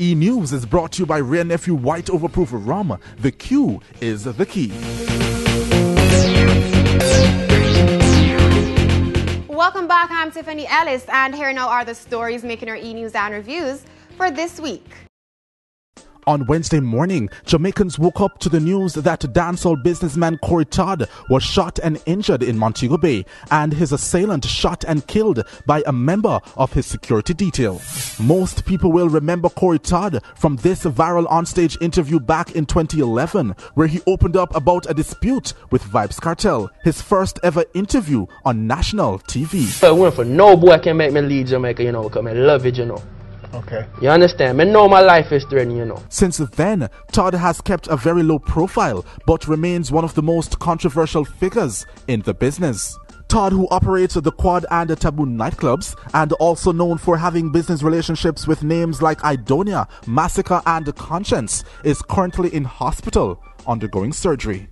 E-News is brought to you by Rare Nephew White Overproof Rum. The Q is the key. Welcome back. I'm Tiffany Ellis, and here now are the stories making our E-News and reviews for this week. On Wednesday morning, Jamaicans woke up to the news that dancehall businessman Todd was shot and injured in Montego Bay, and his assailant shot and killed by a member of his security detail. Most people will remember Todd from this viral Onstage interview back in 2011, where he opened up about a dispute with Vybz Kartel, his first ever interview on national TV. I went for no boy can make me leave Jamaica, because I love it, Okay. You understand? I know my life is threatened, Since then, Todd has kept a very low profile, but remains one of the most controversial figures in the business. Todd, who operates the Quad and the Taboo nightclubs, and also known for having business relationships with names like Idonia, Massacre, and Conscience, is currently in hospital undergoing surgery.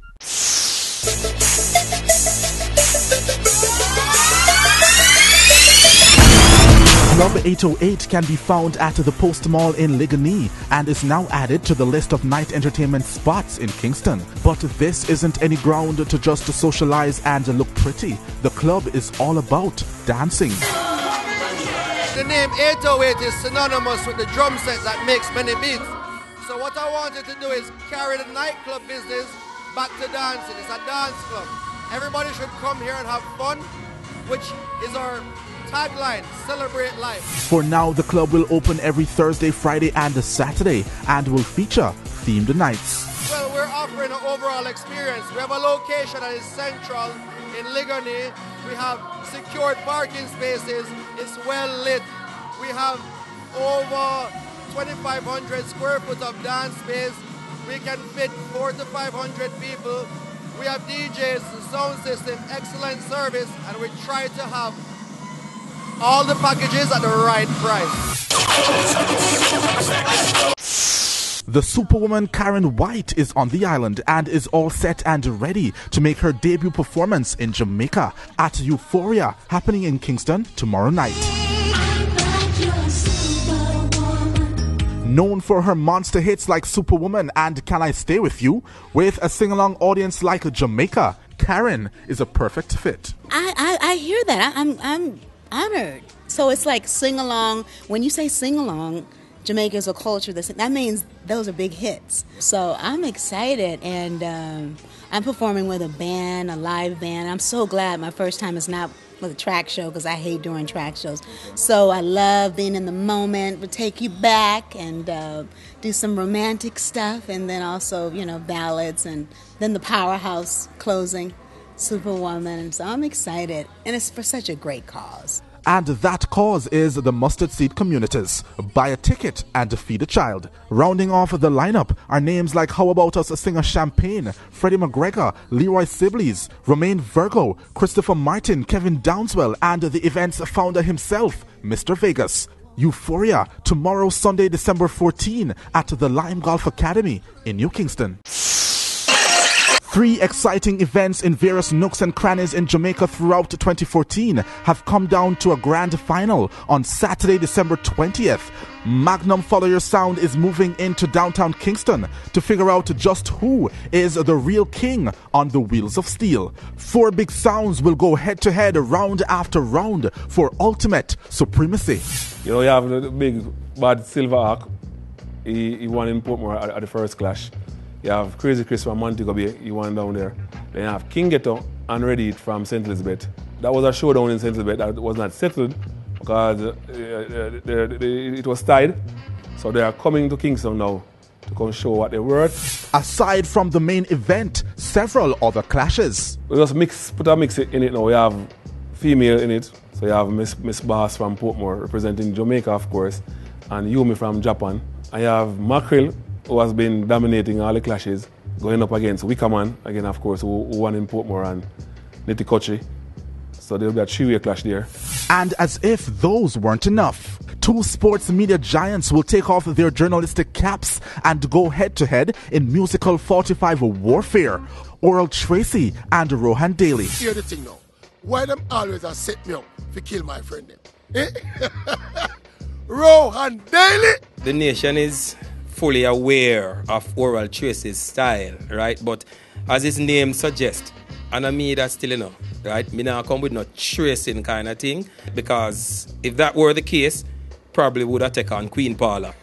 Club 808 can be found at the Post Mall in Ligonier and is now added to the list of night entertainment spots in Kingston. But this isn't any ground to just socialize and look pretty. The club is all about dancing. The name 808 is synonymous with the drum set that makes many beats. So what I wanted to do is carry the nightclub business back to dancing. It's a dance club. Everybody should come here and have fun, which is our tagline, celebrate life. For now, the club will open every Thursday, Friday, and Saturday, and will feature themed nights. Well, we're offering an overall experience. We have a location that is central in Ligonier. We have secured parking spaces. It's well lit. We have over 2,500 square foot of dance space. We can fit 400 to 500 people. We have DJs, sound system, excellent service, and we try to have all the packages at the right price. The superwoman KARYN White is on the island and is all set and ready to make her debut performance in Jamaica at Euphoria, happening in Kingston tomorrow night. Known for her monster hits like Superwoman and Can I Stay With You, with a sing-along audience like Jamaica, KARYN is a perfect fit. I hear that. I'm honored. So it's like sing-along. When you say sing-along, Jamaica is a culture that means those are big hits. So I'm excited, and I'm performing with a band, a live band. I'm so glad my first time is not with a track show, because I hate doing track shows. So I love being in the moment. We'll take you back and do some romantic stuff, and then also, ballads, and then the powerhouse closing, Superwoman. So I'm excited, and it's for such a great cause. And that cause is the Mustard Seed Communities. Buy a ticket and feed a child. Rounding off the lineup are names like How About Us singer Champagne, Freddie McGregor, Leroy Sibbles, Romain Virgo, Christopher Martin, Kevin Downswell, and the event's founder himself, Mr. Vegas. Euphoria, tomorrow, Sunday, December 14, at the Lime Golf Academy in New Kingston. 3 exciting events in various nooks and crannies in Jamaica throughout 2014 have come down to a grand final on Saturday, December 20th. Magnum Follow Your Sound is moving into downtown Kingston to figure out just who is the real king on the Wheels of Steel. 4 big sounds will go head-to-head round after round for ultimate supremacy. You have the big bad Silver Hawk. He won in Portmore at the first clash. You have Crazy Chris from Montego Bay, he won down there. Then you have King Ghetto and Ready from St. Elizabeth. That was a showdown in St. Elizabeth that was not settled because it was tied. So they are coming to Kingston now to come show what they're worth. Aside from the main event, several other clashes. We just put a mix in it now. We have female in it. So you have Miss Bass from Portmore representing Jamaica, of course, and Yumi from Japan. And you have Mackerel, who has been dominating all the clashes, going up against Wickerman, again, of course, who won in Portmore, and Nitty. So there'll be a 3-way clash there. And as if those weren't enough, 2 sports media giants will take off their journalistic caps and go head-to-head in musical 45 warfare. Oral TRACEY and ROHAN DALEY. Hear the thing now. Why them always set me up to kill my friend them? Rohan Daily. The nation is fully aware of Oral Tracy's style, right? But as his name suggests, and I mean that still enough, right? Me now come with no tracing kind of thing, because if that were the case, probably would have taken on Queen Paula.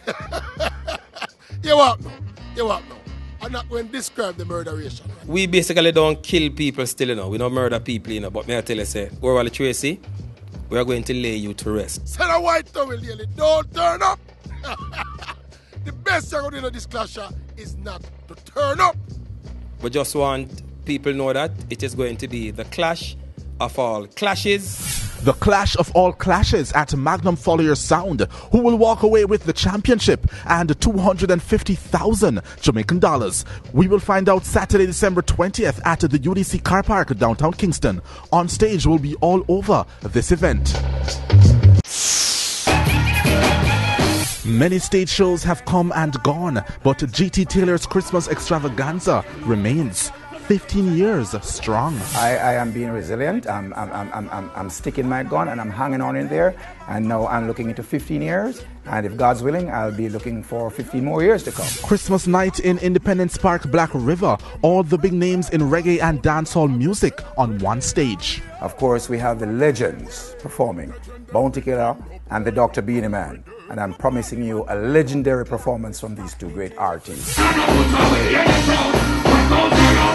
You what now? You what now? I'm not going to describe the murderation. Right? We basically don't kill people still, you know. We don't murder people, you know. But may I tell you, say, Oral Tracy, we are going to lay you to rest. Send a white towel, Daily. Don't turn up. The best you're going to do in this clash is not to turn up. We just want people to know that it is going to be the clash of all clashes. The clash of all clashes at Magnum Follower Sound, who will walk away with the championship and 250,000 Jamaican dollars. We will find out Saturday, December 20th at the UDC Car Park, downtown Kingston. Onstage will be all over this event. Many stage shows have come and gone, but GT Taylor's Christmas extravaganza remains 15 years strong. I am being resilient. I'm sticking my gun and I'm hanging on in there. And now I'm looking into 15 years. And if God's willing, I'll be looking for 15 more years to come. Christmas night in Independence Park, Black River. All the big names in reggae and dancehall music on one stage. Of course, we have the legends performing. Bounty Killer and the Dr. Beanie Man. And I'm promising you a legendary performance from these two great artists.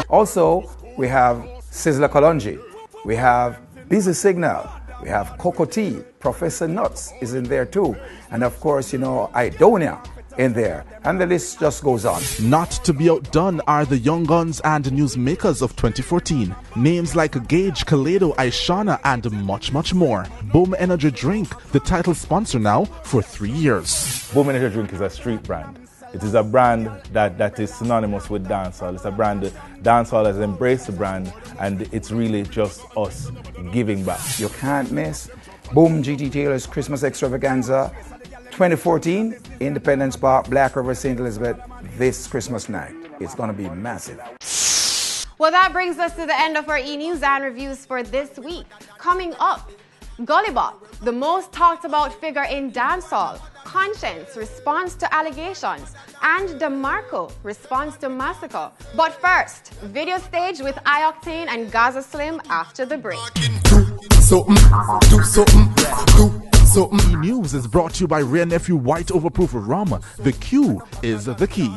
Also, we have Sizzla Kalonji, we have Busy Signal, we have Coco T, Professor Nuts is in there too, and of course, you know, Idonia in there, and the list just goes on. Not to be outdone are the young guns and newsmakers of 2014. Names like Gage, Kaleido, Aishana, and much, much more. Boom Energy Drink, the title sponsor now for 3 years. Boom Energy Drink is a street brand. It is a brand that is synonymous with dancehall. It's a brand that dancehall has embraced the brand, and it's really just us giving back. You can't miss Boom GT Taylor's Christmas Extravaganza 2014, Independence Park, Black River, St. Elizabeth, this Christmas night. It's going to be massive. Well, that brings us to the end of our e-news and reviews for this week. Coming up, Gully Bop, the most talked about figure in dancehall. Conscience responds to allegations, and DeMarco responds to massacre. But first, video stage with iOctane and Gaza Slim after the break. E-News is brought to you by Rare Nephew White Overproof Rum. The Q is the key.